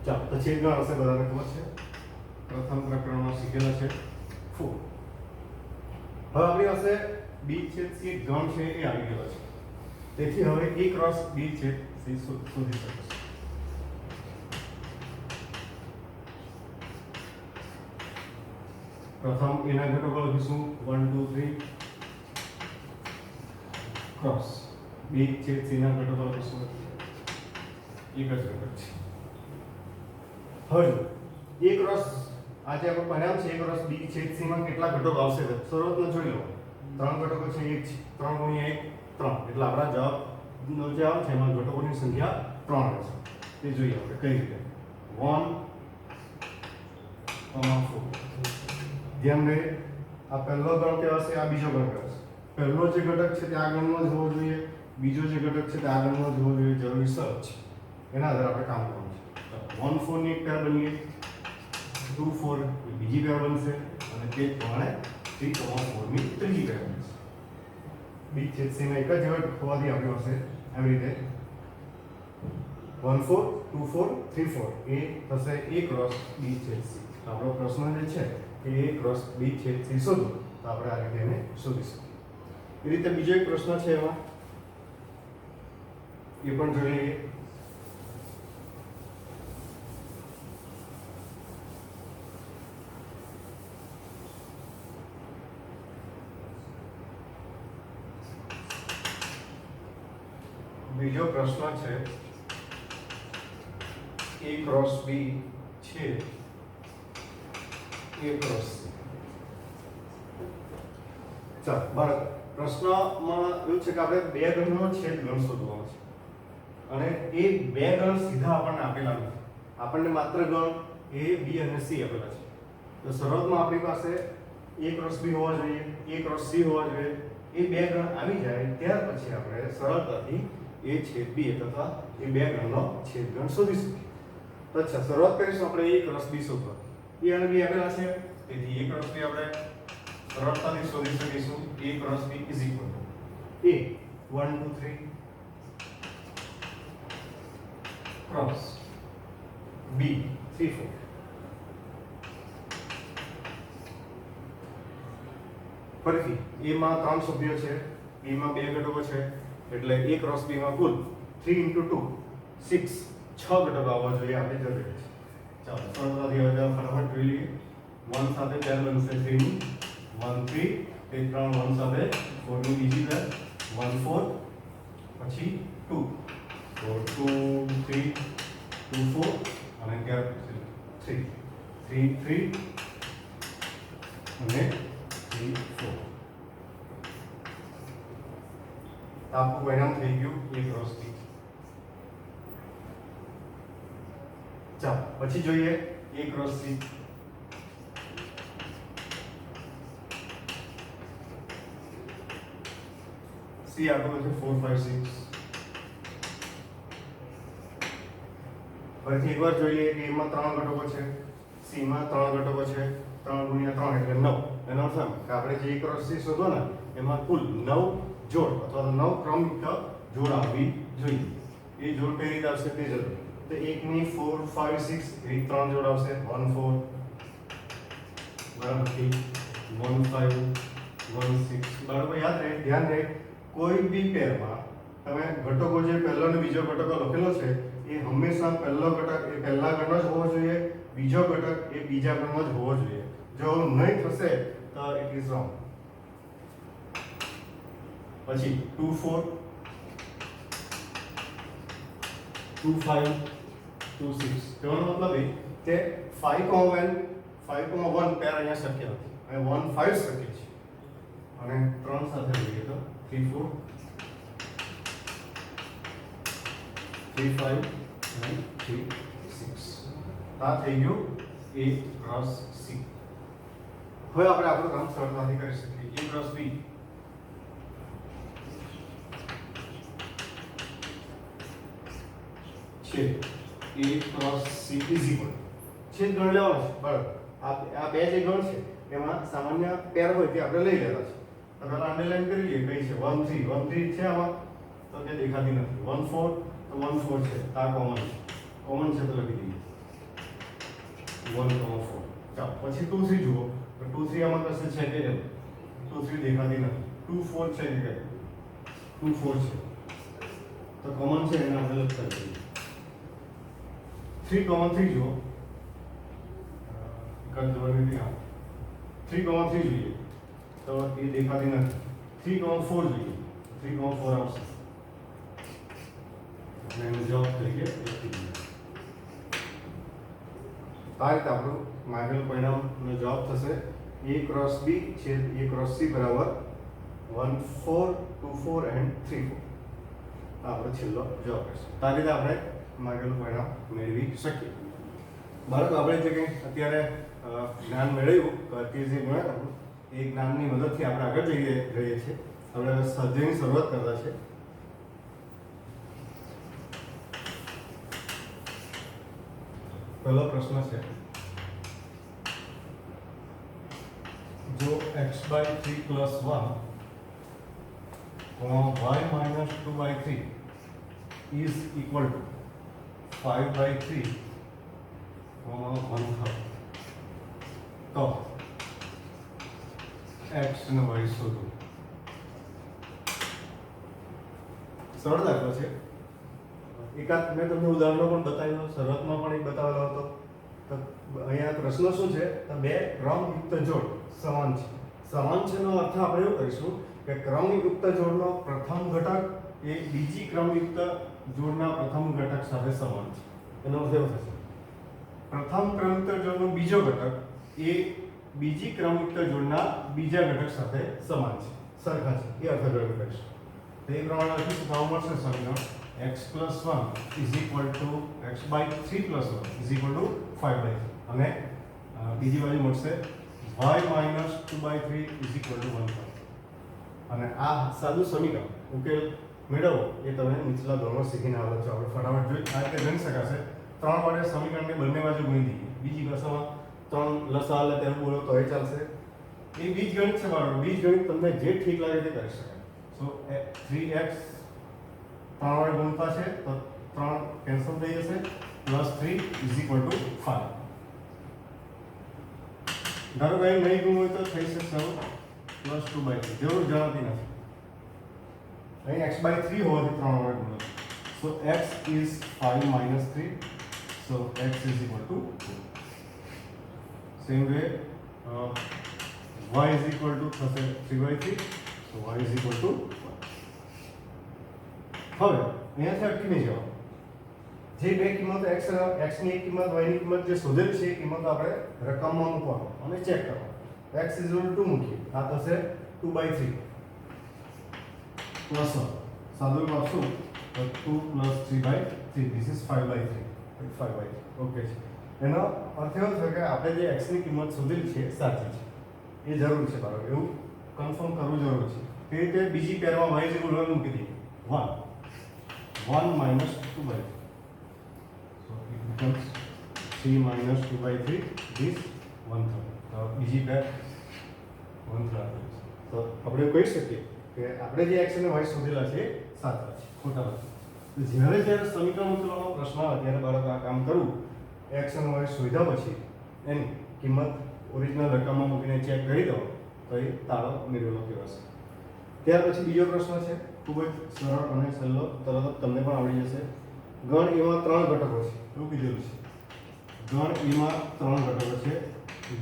Speaker 1: ચાલો તો છેદ ગણ હશે બધાને ખબર છે. પ્રથમ પ્રકરણમાં શીખેલા છે 4. હવે આપણી પાસે બી છેદ સી ગણ છે એ આવી ગયો છે. તેથી હવે a ક્રોસ બી છેદ સી શોધી શકીશું. પ્રથમ એના ઘટકો લખીશું 1 2 3 ક્રોસ બી છેદ સી ના ઘટકો લખીશું એક જ ઘટક છે. હવે a ક્રોસ આજે આપણે બનાવ્યું છે a ક્રોસ b છેદ c માં કેટલા ઘટકો આવશે શરૂઆતમાં જોઈ લો. 3 ઘટકો છે 1 છે 3 ગુણ્યા 1 3 એટલે આપણા જવાબનો જે આવે છે એમાં ઘટકોની સંખ્યા 3 આવે છે. તે જોઈએ આપણે કઈ રીતે 1 4. ધ્યાન રહે આ પહેલો ગણ કહેવાશે આ બીજો ગણ કહેવાશે. પહેલો જે ઘટક છે તે આ ગણનો જ હોવો જોઈએ, બીજો જે ઘટક છે તે આ ગણનો જ હોવો જોઈએ. જરૂરી શરત છે એના આધારે આપણે કામ કરવાનું છે. 1 4 ની એક પેર બનીએ 2 4 બીજી પેર બનશે અને તે પ્રમાણે 3 4 ની ત્રીજી પેર બનશે. બી છેદ સી માં એક જ ઘટક હોવાથી આપણી પાસે આવી રીતે 1 4 2 4 3 4 એ થશે a ક્રોસ બી છેદ સી. તો આપણો પ્રશ્ન જે છે કે a ક્રોસ બી છેદ સી શોધો તો આપણે આ રીતે એને શોધીશું. એ રીતે બીજો એક પ્રશ્ન છે એમાં એ પણ જોઈ લઈએ. બીજો પ્રશ્ન છે a ક્રોસ બી છે a ક્રોસ સી. ચાલો બરાબર. પ્રશ્નમાં એવું છે કે આપણે બે ગણનો છેદ ગણ શોધવાનો છે અને એ બે ગણ સીધા આપણને આપેલા નથી. આપણને માત્ર ગણ a b અને c આપેલા છે. તો શરૂઆતમાં આપણી પાસે a ક્રોસ b હોવા જોઈએ, a ક્રોસ c હોવા જોઈએ. એ બે ગણ આવી જાય ત્યાર પછી આપણે સરળતાથી a છેદ b અથવા એ બે ગણનો છેદ ગણ શોધી શકીએ. તો અચ્છા શરૂઆત કરીશું આપણે a ક્રોસ b શોધવા. a અને b આપેલા છે તેથી a ક્રોસ b આપણે સરળતાથી શોધી શકીશું. a cross b is equal to a 1 2 3 cross b 3 4. ફરીથી a માં 3 સભ્યો છે, b માં 2 ઘટકો છે એટલે a ક્રોસ b માં કુલ 3 * 2 6 6 ઘટકો આવવા જોઈએ આપણે જરૂર છે. ચાલો સરળતાથી હવે ફટાફટ જોઈ લઈએ. 1 સાથે પેર બનશે 3 ની 1 3 તે 3 1 સાથે 4 ની બીજી પેર 1 4 પછી 2 4 2 3 2 4 અને ત્યાર પછી 3 3 3 અને 3 4. आपको परिणाम થઈ ગયું a ક્રોસ b. ચાલો પછી જોઈએ a ક્રોસ c. c આપણો છે 4 5 6. ફરીથી એકવાર જોઈ લઈએ કે a માં 3 ઘટકો છે, c માં 3 ઘટકો છે. 3 ગુણ્યા 3 એટલે 9. એનો અર્થ એમ કે આપણે જે a ક્રોસ c શોધો ને એમાં કુલ 9 જોડ અથવા તો 9 ક્રમિક જોડ આવવી જોઈએ. એ જોડ કઈ રીતે આવશે તે જરૂર. તો 1 ની 4 5 6 એ 3 જોડ આવશે 1 4 બરાબર 1 5 1 6 બરાબર. યાદ રહે ધ્યાન રહે કોઈ બી પેરમાં તમે ઘટકો જે પહેલો અને બીજો ઘટકો લખેલો છે એ હંમેશા પહેલો ઘટક એ પહેલા ગણનો જ હોવો જોઈએ, બીજો ઘટક એ બીજા ગણનો જ હોવો જોઈએ. જો નહીં થશે તો ઇટ ઇઝ રોંગ. પછી 2 4 2 5 2 6 તેનો મતલબ એ કે 5,1 પેર અહીંયા શક્ય નથી અને 1 5 શક્ય છે અને 3 સાથે લઈએ તો 3 4 3 5 અને 3 6. આ થઈ ગયું a ક્રોસ c. હવે આપણે આપણું કામ સરળતાથી કરી શકીએ. a ક્રોસ b છેદ A cross C is equal છેદ ગણ લેવાનો છે બરાબર આ બે જે ગણ છે એમાં સામાન્ય પેર હોય તે આપણે લઈ લેવા છે તો પહેલા અંડરલાઈન કરી લઈએ કઈ છે 1 3 1 3 છે આમાં તો તે દેખાતી નથી 1 4 તો 1 4 છે આ કોમન છે તો લખી દઈએ 1 4 ચાલો પછી 2 3 જુઓ તો 2 3 આમાં કશે છે કે 2 3 દેખાતી નથી 2 4 છે કે 2 4 છે તો કોમન છે એને આપણે લખતા જઈએ 3 કોમન 3 જુઓ કદ જોવાની આ 3 કોમન 3 જોઈએ તો એ દેખાતી નથી 3 કોમન 4 જોઈએ 3 કોમન 4 આવશે આપણે એનો જવાબ તરીકે લખી દઈએ આ રીતે આપણું માંગેલ પરિણામનો જવાબ થશે A ક્રોસ B છેદ A ક્રોસ C બરાબર 1 4 2 4 એન્ડ 3 4 આ આપણો છેલ્લો જવાબ હશે આ રીતે આપણે માંગેલું પરિણામ મેળવી શકીએ બાળકો આપણે જે કંઈ અત્યારે જ્ઞાન મેળવ્યું કરતી જે ગુણાકારનું એ જ્ઞાનની મદદથી આપણે આગળ જઈ રહીએ છીએ આપણે હવે સ્વાધ્યાયની શરૂઆત કરતા છે પહેલો પ્રશ્ન છે જો x/3 + 1 y - 2/3 is equal to 5/3 1/3 તો x અને y શોધો સરળ દાખલો છે એકાદ મેં તમને ઉદાહરણો પણ બતાવ્યો શરૂઆતમાં પણ એક બતાવેલો હતો તો અહીંયા પ્રશ્ન શું છે તો બે ક્રમયુક્ત જોડ સમાન છે નો અર્થ આપણે એવું કરીશું કે ક્રમયુક્ત જોડનો પ્રથમ ઘટક એ બીજી ક્રમયુક્ત જોડના પ્રથમ ઘટક સાથે સમાન છે એનો અર્થ એવો થશે પ્રથમ ક્રમયુક્ત જોડનો બીજો ઘટક એ બીજી ક્રમયુક્ત જોડના બીજા ઘટક સાથે સમાન છે સરખા છે એ અર્થઘટન કરીશું તો એ પ્રમાણે લખીશું તો મળશે સમીકરણ x + 1 = x/3 + 1 = 5/3 અને બીજી બાજુ મળશે y - 2/3 = 1/3 અને આ સાદું સમીકરણ ઉકેલ મેળવો એ તમે નીચલા ધોરણમાં શીખીને આવો છો આપણે ફટાફટ જોઈ આ રીતે ગણી શકાશે 3 વડે સમીકરણને બંને બાજુ ગુણી દઈએ બીજી ભાષામાં 3 લસા લે તેમ બોલો તો એ ચાલશે એ બીજગણિત છે બાળકો બીજગણિત તમને જે ઠીક લાગે તે કરી શકાય સો 3x 3 વડે ગુણતા છે તો 3 કેન્સલ થઈ જશે +3 = 5 ધારો કે નહીં ગુણ હોય તો થઈ શકશે +2/3 જરૂર જણાતી નથી અહીં x/3 હોવાથી 3 વડે ગુણો સો x is 5 - 3 so x is equal to 2 same way y is equal to થશે 3/3 so y is equal to 1 હવે અહીંયાથી અટકી નહીં જવાનું જે બે કિંમતો x ની એક કિંમત y ની કિંમત જે શોધેલ છે એ કિંમત આપણે રકમમાં મૂકવાનું અને ચેક કરવાનું x = 2 મૂકીએ આ થશે 2/3 પ્લસ સાદું આપશું તો 2 + 3/3 this is 5/3 ઓકે છે એનો અર્થ એવો થયો કે આપણે જે x ની કિંમત શોધેલી છે સાચી છે એ જરૂર છે બરાબર એવું કન્ફર્મ કરવું જરૂર છે તે રીતે બીજી પેરમાં y = 1 મૂકી દઈએ 1 - 2/3 so it becomes 3 - 2/3 is 1/3 તો બીજી પેર 1/3 તો આપણે કહી શકીએ કે આપણે જે x અને y શોધેલા છે સાચા છે ખોટા નથી તો જ્યારે સમીકરણ ઉકેલવાનો પ્રશ્ન આવે ત્યારે બાળકો આ કામ કરવું x અને y શોધ્યા પછી એની કિંમત ઓરિજિનલ રકમમાં મૂકીને ચેક કરી દો તો એ તાળો મેળવેલો કહેવાશે ત્યાર પછી બીજો પ્રશ્ન છે ખૂબ જ સરળ અને સહેલો તરત જ તમને પણ આવડી જશે ગણ એમાં 3 ઘટકો છે એવું કીધેલું છે ગણ એમાં 3 ઘટકો છે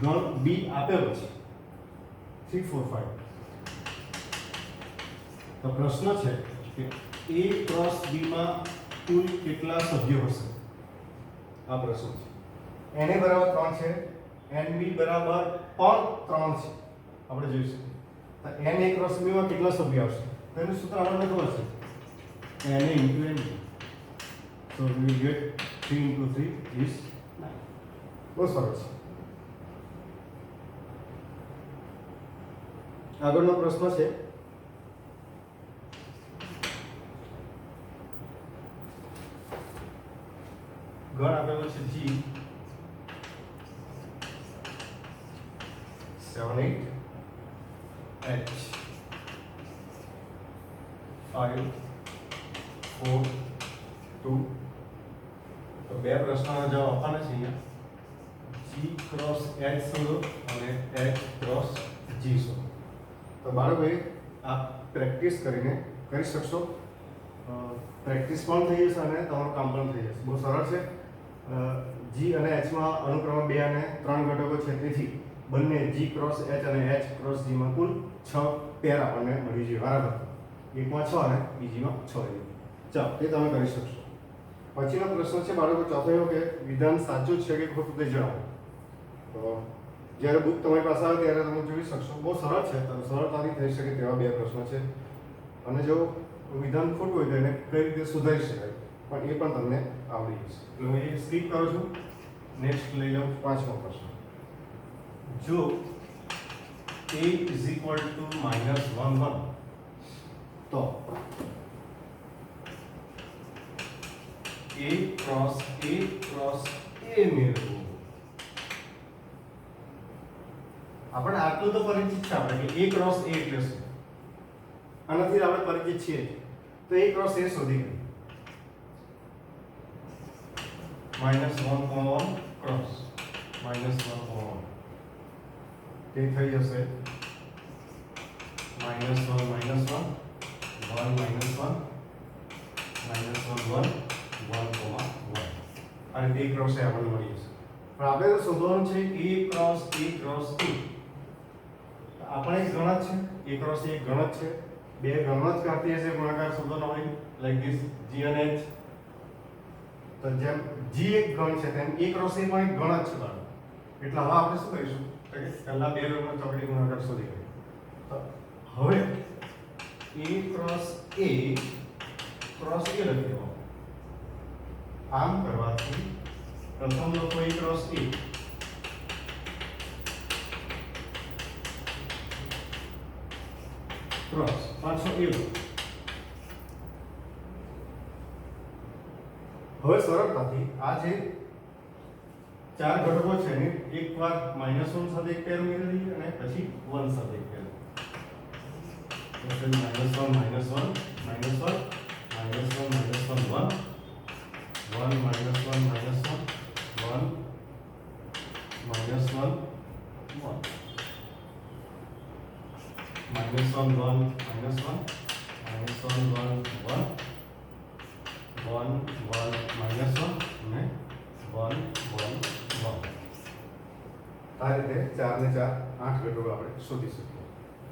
Speaker 1: ગણ b આપેલો છે 3 4 5 તો પ્રશ્ન છે કે a ક્રોસ b માં કુલ કેટલા સભ્યો હશે આ પ્રશ્ન છે na બરાબર 3 છે nb બરાબર પણ 3 છે આપણે જોઈ શકીએ તો na ક્રોસ b માં કેટલા સભ્યો આવશે તો એનું સૂત્ર આપણને ખબર છે na * nb so we will get 3 * 3 is 9 બહુ સરસ આગળનો પ્રશ્ન છે ગણ આપેલો છે G 7 8 H 5 4 2 તો બે પ્રશ્નોના જવાબ આપવાના છે અહીંયા G ક્રોસ H શોધો અને H ક્રોસ G શોધો. તો બાળકોએ આ પ્રેક્ટિસ કરીને કરી શકશો. પ્રેક્ટિસ પણ થઈ જશે અને તમારું કામ પણ થઈ જશે. બહુ સરળ છે. G અને H માં અનુક્રમે 2 અને 3 ઘટકો છે, તેથી બંને G ક્રોસ H અને H ક્રોસ G માં કુલ 6 પેર આપણને મળી જોઈએ. બરાબર, એકમાં 6 અને બીજીમાં 6 એવી. ચાલો, તે તમે કરી શકશો. પછીનો પ્રશ્ન છે બાળકો ચોથો એવો કે વિધાન સાચું છે કે ખોટું તે જણાવો. તો જ્યારે બુક તમારી પાસે આવે ત્યારે તમે જોઈ શકશો. બહુ સરળ છે, સરળતાથી થઈ શકે તેવા બે પ્રશ્નો છે. અને જો વિધાન ખોટું હોય તો એને કઈ રીતે સુધારી શકાય પણ એ પણ તમને આવડી જશે. એટલે હું એ સ્કીપ કરું છું. નેક્સ્ટ લઈ લઉં પાંચમો પ્રશ્ન. જો a is equal to -1 1 તો a cross a મેળવો. આપણે આટલું તો પરિચિત છે આપણે કે a cross a એટલે શું, આનાથી આપણે પરિચિત છીએ. તો a cross a શોધી કાઢીએ. -1 cross -1 તે થઈ જશે -1 -1 1 -1 -1 -1 1 અને તે ક્રોસ આપણને મળી જશે. પણ આપણે તો શોધવાનું છે a ક્રોસ a. આપણે એક ગણત છે, a ક્રોસ a ગણત છે. બે ગણત કરતી હશે ગુણાકાર શોધવાનો હોય લાઈક ધીસ G અને H. તો જેમ G એક ગણ છે તેમ a ક્રોસ a પણ એક ગણત છે બાળકો. એટલે હવે આપણે શું કરીશું કે પહેલા બે ગણનો ચોકડી ગુણાકાર શોધી કાઢીએ. તો હવે a ક્રોસ a લખી દેવાનું. આમ કરવાથી પ્રથમ લખો a ક્રોસ a ક્રોસ પાછો a લખો. હવે સરળતાથી આ જે ચાર ઘટકો છે ને એકવાર -1 સાથે એક પેર ઉમેરી દઈએ અને પછી 1 સાથે એક પેર. તો -1 -1 -1 -1 -1 1 1 -1 -1 1 -1 આ રીતે 4 ને 4 8 ઘટકો આપણે શોધી શકીએ.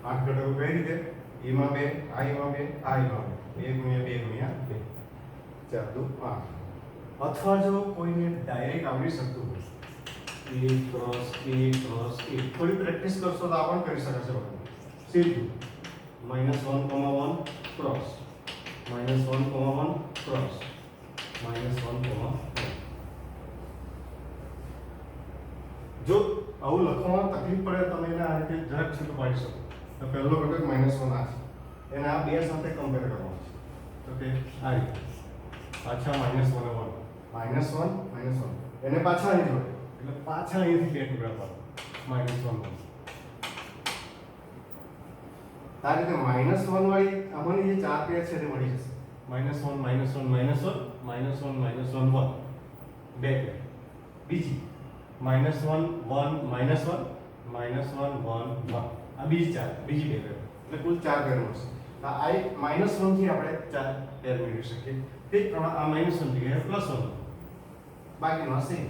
Speaker 1: 8 ઘટકો કઈ રીતે? a માં 2, i માં 2, i માં 2, 2 ગુણ્યા 2 4 2 8. અથવા જો કોઈને ડાયરેક્ટ આવડી શકતું હોય a ક્રોસ a થોડી પ્રેક્ટિસ કરશો તો આ પણ કરી શકાશે બરાબર. સીધું -1 ક્રોસ -1 ક્રોસ -1 જો આવું લખવામાં તકલીફ પડે તમે એને આ રીતે જરાક છૂટું પાડી શકો. તો પહેલો ઘટક -1 આ છે, એને આ બે સાથે કમ્પેર કરવાનું છે. તો કે આ રીતે પાછા -1 એને પાછા અહીં જોડે એટલે પાછા અહીંથી બે ટુકડા પાડો -1 આ રીતે -1 વાળી આમાંની જે ચાર પેર છે તે મળી જશે. -1 બે પેર. બીજી -1 1 -1 આ બીજી બે પેર એટલે કુલ ચાર પેર મળશે. આ -1 થી આપણે ચાર પેર મેળવી શકીએ. તે જ પ્રમાણે આ -1 જગ્યાએ +1 બાકીનો સેમ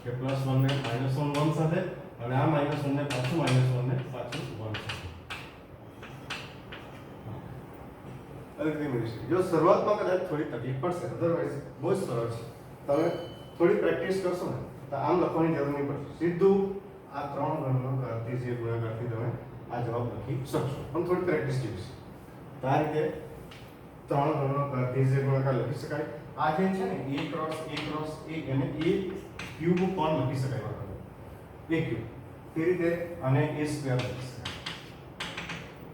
Speaker 1: કે +1 ને -1 સાથે અને આ -1 ને પાછું -1 ને પાછું 1 સાથે. જો શરૂઆતમાં કદાચ થોડી તકલીફ પડશે, અધરવાઇઝ બહુ જ સરળ છે. તમે થોડી પ્રેક્ટિસ કરશો ને તો આમ લખવાની જરૂર નહીં પડશે. સીધું આ 3 ગણનો કરતી જે ગુણાકારથી તમે આ જવાબ લખી શકશો, પણ થોડી પ્રેક્ટિસ જોઈશે. તો આ રીતે 3 ગણનો કરતી જે ગુણાકાર લખી શકાય. આ જે છે ને a ક્રોસ a એને a ક્યુબ પણ લખી શકાય બરાબર. a ક્યુબ તે રીતે અને a સ્ક્વેર લખી શકાય.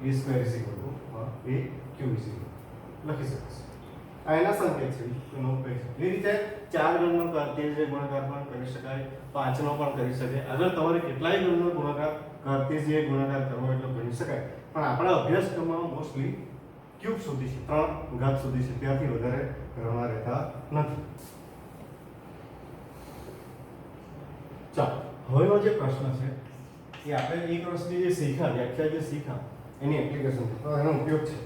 Speaker 1: a square is equal to a cube is equal લખી શકાશે. આ એના સંકેત છે કે નો કઈ છે. એ રીતે 4 ગણનો કાર્ટેશિયન ગુણાકાર પણ કરી શકાય, 5 નો પણ કરી શકાય. અગર તમારે કેટલાય ગણનો ગુણાકાર કાર્ટેશિયન ગુણાકાર કરવો હોય તો ગણી શકાય. પણ આપણા અભ્યાસક્રમમાં મોસ્ટલી ક્યુબ સુધી છે, 3 ઘાત સુધી છે, ત્યાંથી વધારે કરવાના રહેતા નથી. ચાલો હવેનો જે પ્રશ્ન છે એ આપણે એક વર્ષની જે શીખ્યા, વ્યાખ્યા જે શીખ્યા એની એપ્લિકેશન છે, તો એનો ઉપયોગ છે.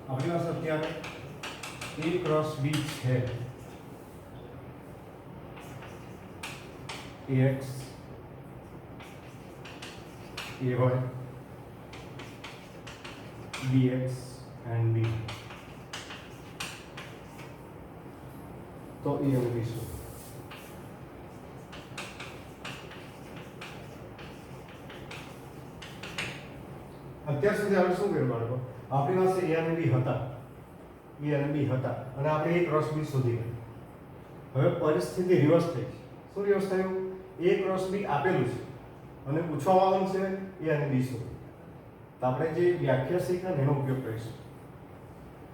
Speaker 1: આપણી પાસે અત્યારે A ક્રોસ B છે. AX AY BX and B. તો એ અમે લઈશું. અત્યાર સુધી આપણે શું કર્યું બાળકો? આપણી પાસે A અને B હતા, A અને B હતા અને આપણે A ક્રોસ B શોધી ગયા. હવે પરિસ્થિતિ રિવર્સ થઈ છે. શું રિવર્સ થયું? A ક્રોસ B આપેલું છે અને પૂછવામાં આવ્યું છે A અને B શોધો. તો આપણે જે વ્યાખ્યા શીખ્યા એનો ઉપયોગ કરીશું.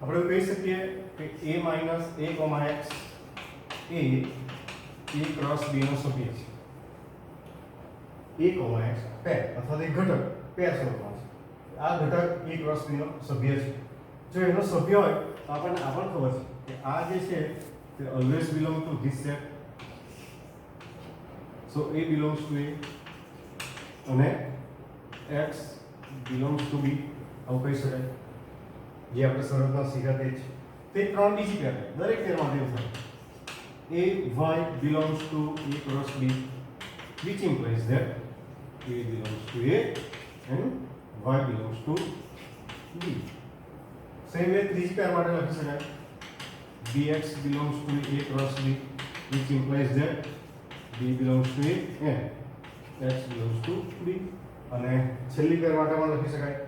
Speaker 1: આપણે કહી શકીએ કે A minus A comma X A A cross B નો સભ્ય છે. A કોમા X પેર અથવા તો એક ઘટક પેર સ્વરૂપમાં છે. આ ઘટક A ક્રોસ B નો સભ્ય છે. જો એનો સભ્ય હોય તો આપણને આ પણ ખબર છે કે આ જે છે તે always belong to this set. So A belongs to A અને X belongs to B આવું કહી શકાય. જે આપણે શરતમાં શીખ્યા તે જ. તે ત્રણ બીજી પેર, દરેક પેર માટે એવું થાય. A y belongs to A cross B, which implies that A belongs to A and y belongs to B. Same way ત્રીજી પેર માટે લખી શકાય bx belongs to A cross B, which implies that B belongs to A and x belongs to B. અને છેલ્લી પેર માટે પણ લખી શકાય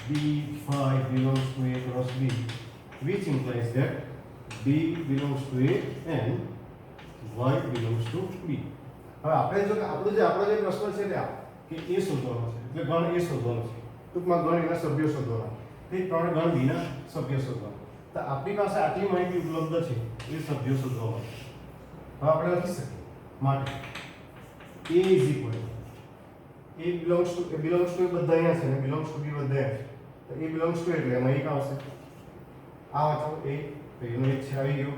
Speaker 1: b5 belongs to A cross B, which implies that B belongs to A and y belongs to B. હવે આપણે જો આપણો જે પ્રશ્ન છે તે આ કે A શોધવાનો છે, એટલે ગણ A શોધવાનો છે, ટૂંકમાં ગણ એના સભ્યો શોધવાના, તે ત્રણ ગણ B ના સભ્યો શોધવાના. તો આપણી પાસે આટલી માહિતી ઉપલબ્ધ છે એ સભ્યો શોધવા માટે. હવે આપણે લખી શકીએ માટે A is equal A belongs to બધા અહીંયા છે અને belongs to B બધા અહીંયા છે. તો A belongs to એટલે એમાં એક આવશે. આ વાંચો A, તો એનો એક છે આવી ગયો.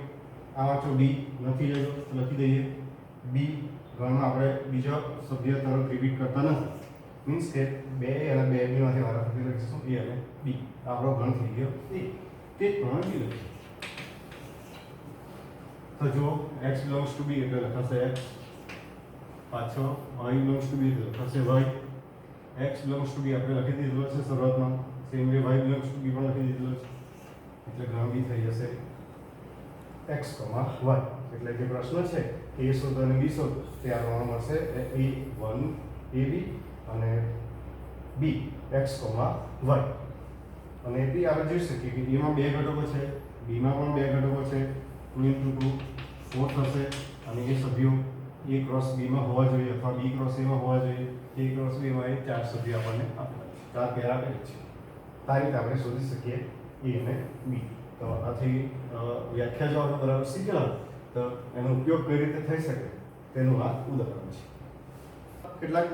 Speaker 1: આ વાંચો B, નથી જતો તો લખી દઈએ B. ગણમાં આપણે બીજો સભ્ય તરફ રિપીટ કરતા નથી, મીન્સ કે 2 અને 2 B માંથી વારાફરતી લખીશું A અને B. આપણો ગણ થઈ ગયો A. તે ત્રણ B લખીએ તો જો X belongs to B એટલે લખાશે X, પાછો Y belongs to B એટલે લખાશે Y. X belongs to B આપણે લખી દીધેલો છે શરૂઆતમાં, same way Y belongs to B પણ લખી દીધેલો છે, એટલે ગણ B થઈ જશે X, Y. એટલે જે પ્રશ્ન છે કે A શોધો અને B શોધો તે આપણને મળશે A1 AB અને B X, Y. અને B આપણે જોઈ શકીએ કે A માં બે ઘટકો છે, B માં પણ બે ઘટકો છે, 2 * 2 4 થશે અને એ સભ્યો A ક્રોસ B માં હોવા જોઈએ અથવા B ક્રોસ A માં હોવા જોઈએ. A ક્રોસ B માં એ ચાર સભ્યો આપણને આપેલા છે, ચાર પેર આપેલી છે. આ રીતે આપણે શોધી શકીએ A અને B. તો આથી વ્યાખ્યા જો આપણે બરાબર શીખેલા તો એનો ઉપયોગ કઈ રીતે થઈ શકે તેનું આ ઉદાહરણ છે. કેટલાક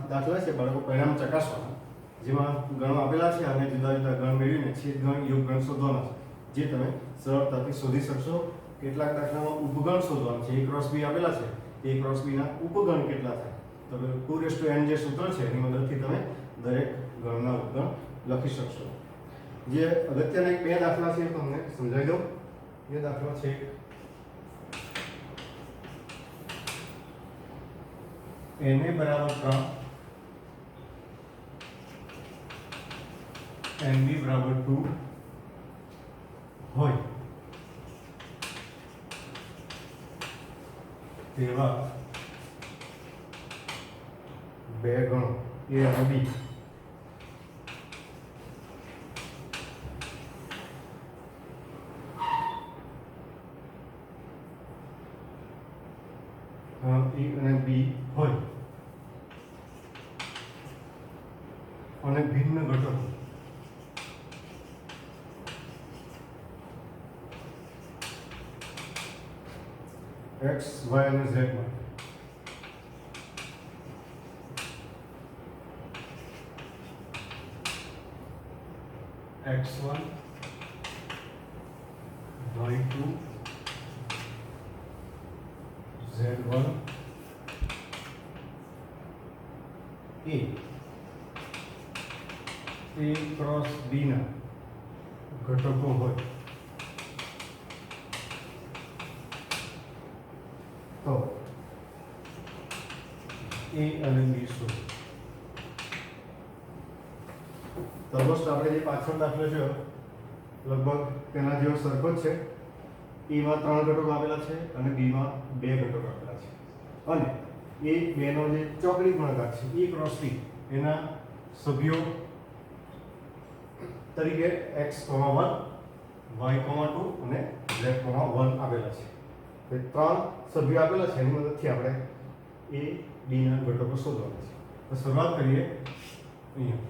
Speaker 1: દાખલા છે બાળકો પરિણામ ચકાસવાના, જેમાં ગણો આપેલા છે અને જુદા જુદા ગણ મેળવીને છેદ ગણ યોગ ગણ શોધવાના છે, જે તમે સરળતાથી શોધી શકશો. કેટલાક દાખલામાં ઉપગણ શોધવાનું છે. A ક્રોસ B આપેલા છે, A ક્રોસ B ના ઉપગણ કેટલા થાય તો 2n જે સૂત્ર છે એની મદદથી તમે દરેક ગણના ઉપગણ લખી શકશો. જે અગત્યના એક બે દાખલા છે તમને સમજાવી દઉં. એ દાખલો છે Na બરાબર 3 Nb બરાબર 2 હોય તેવા બે ગણો A અને B A અને B હોય અને ભિન્ન ઘટકો x y અને z માટે x1 y2 z1 a cross b ના ઘટકો હોય તો a અને b શું? ઓલમોસ્ટ આપણે જે પાછળ દાખલો છે લગભગ તેના જેવો સરખો જ છે. a માં 3 ઘટકો આપેલા છે અને b માં 2 ઘટકો આપેલા છે અને એ બેનો જે ચોકડી ગુણાકાર છે a ક્રોસ b એના સભ્યો તરીકે x,1 y,2 અને z,1 આપેલા છે. તો 3 સભ્યો આપેલા છે એની મદદથી આપણે a b ના ઘટકો શોધવાના છે. તો શરૂઆત કરીએ અહીંયા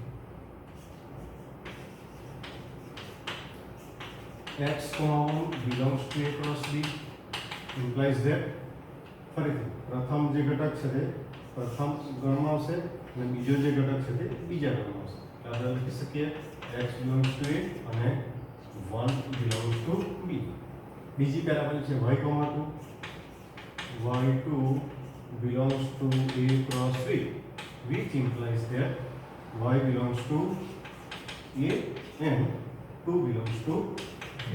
Speaker 1: x,1 belongs to a cross b implies that ફરીથી પ્રથમ જે ઘટક છે તે પ્રથમ ગણમાં આવશે અને બીજો જે ઘટક છે તે બીજા ગણમાં આવશે. આપણે લખી શકીએ x belongs to a અને 1 belongs to b. બીજી પેરાબોલ છે y,2 y2 belongs to a cross b which implies that y belongs to a and 2 belongs to b.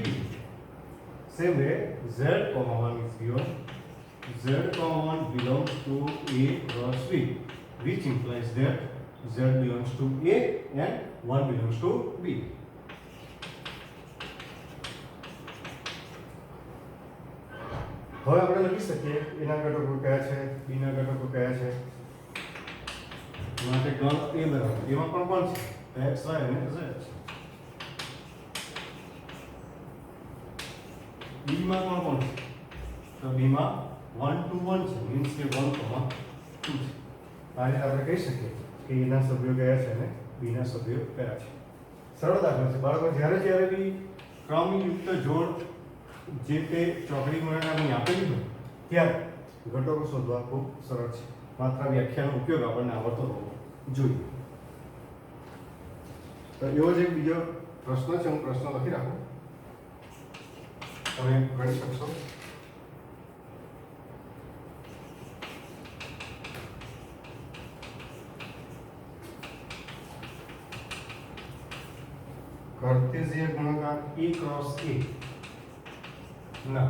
Speaker 1: Same way z,1 is given. z,1 belongs to a cross b which implies that z belongs to a and 1 belongs to b. હવે આપણે લખી શકીએ એના ઘટકો કયા છે b ના ઘટકો કયા છે. માટે ગણ a બરાબર એમાં પણ કોણ છે x y અને z છે. b માં કોણ છે તો b માં 1 to 1 છે મીન્સ કે 1, 2 છે. આ રીતે આપણે કહી શકીએ કે a ના સભ્યો કયા છે અને b ના સભ્યો કયા છે. સરળ દાખલો છે બાળકો. જ્યારે બી ક્રમયુક્ત જોડ જે તે ચોકડી ગુણાકારની આપેલી હોય ત્યારે ઘટકો શોધવા ખૂબ સરળ છે. માત્ર વ્યાખ્યાનો ઉપયોગ આપણને આવડતો હોવો જોઈએ. તો એવો જ એક બીજો પ્રશ્ન છે. હું પ્રશ્ન લખી રાખું, તમે ગણી શકશો. કાર્ટેશિયન ગુણાકાર a ક્રોસ a ના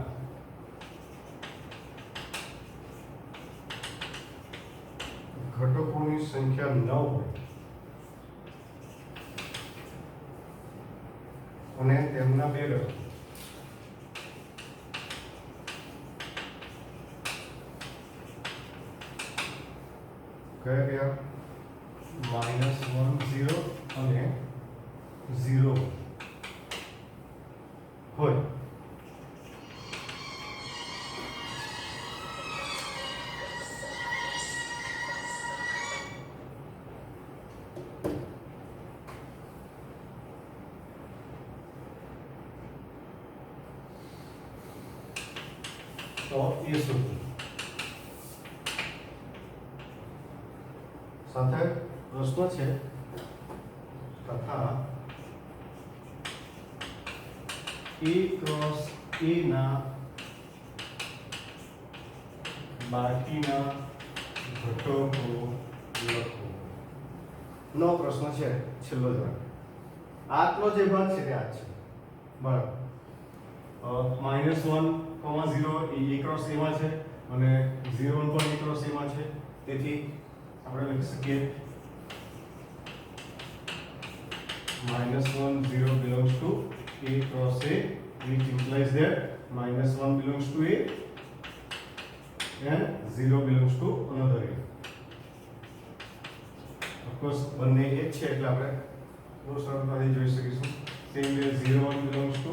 Speaker 1: ઘટકોની સંખ્યા 9 હોય અને તેમના બે ઘટકો કયા -1 0 અને 0 હોય તો એ શું સાથે પ્રશ્ન છે તથા a ક્રોસ a ના બાકીના ઘટકો લખો નો પ્રશ્ન છે. છેલ્લો જવાબ આટલો જે ભાગ છે તે આ છે બરાબર. -1, 0 એ a ક્રોસ a માં છે અને 0 પણ a ક્રોસ a માં છે. તેથી આપણે લખી શકીએ -1 0 belongs to a cross a which implies that -1 belongs to a and 0 belongs to another a. Of course બંને એક છે એટલે આપણે બહુ સરળતાથી જોઈ શકીશું. Same way 0 1 belongs to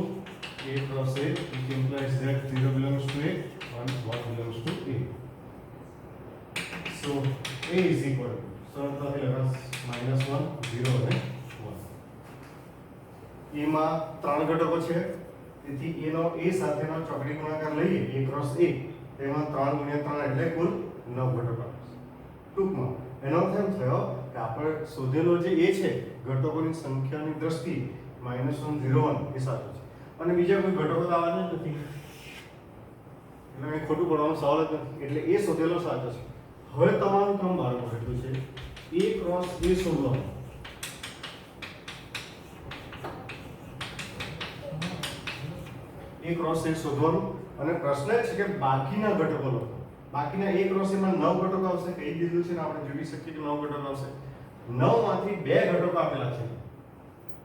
Speaker 1: a cross a which implies that 0 belongs to a and 1 belongs to a. So a is equal સરળતાથી લખાશ -1 0 અને 1. a માં 3 ઘટકો છે તેથી a નો a સાથેનો ચોકડી ગુણાકાર લઈએ a ક્રોસ a એમાં 3 ગુણ્યા 3 એટલે કુલ 9 ઘટકો આવશે. ટૂંકમાં એનો અર્થ એમ થયો કે આપણે શોધેલો જે એ છે ઘટકોની સંખ્યાની દ્રષ્ટિએ -1 0 1 એ સાચું છે અને બીજા કોઈ ઘટકો તો આવવાના જ નથી એટલે કંઈ ખોટું પડવાનો સવાલ જ નથી એટલે એ શોધેલો સાચો છે. હવે તમારું કામ બારમું એટલું છે A ક્રોસ A શોધવાનું. A ક્રોસ A શોધવાનું અને પ્રશ્ન એ છે કે બાકીના ઘટકો લો. બાકીના A ક્રોસ A માં 9 ઘટકો આવશે કહી દીધું છે ને આપણે જોઈ શકીએ કે 9 ઘટકો આવશે. 9 માંથી 2 ઘટકો આપેલા છે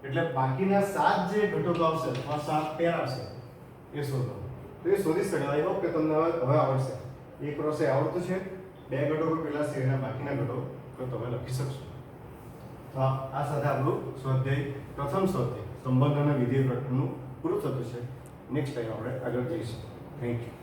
Speaker 1: એટલે બાકીના 7 જે ઘટકો આવશે અથવા 7 પેર આવશે એ શોધો. તો એ શોધી શકાય. આઈ હોપ કે તમને હવે આવડશે. A ક્રોસ A આવડતું છે. 2 ઘટકો પેલા છે એના બાકીના ઘટકો તમે લખી શકશો. તો આ સાથે આપણું સ્વાધ્યાય પ્રથમ સ્વાધ્યાય સંબંધ અને વિધેય પ્રકરણનું પૂરું થતું છે. નેક્સ્ટ ટાઈમ આપણે આગળ જઈશું. Thank you.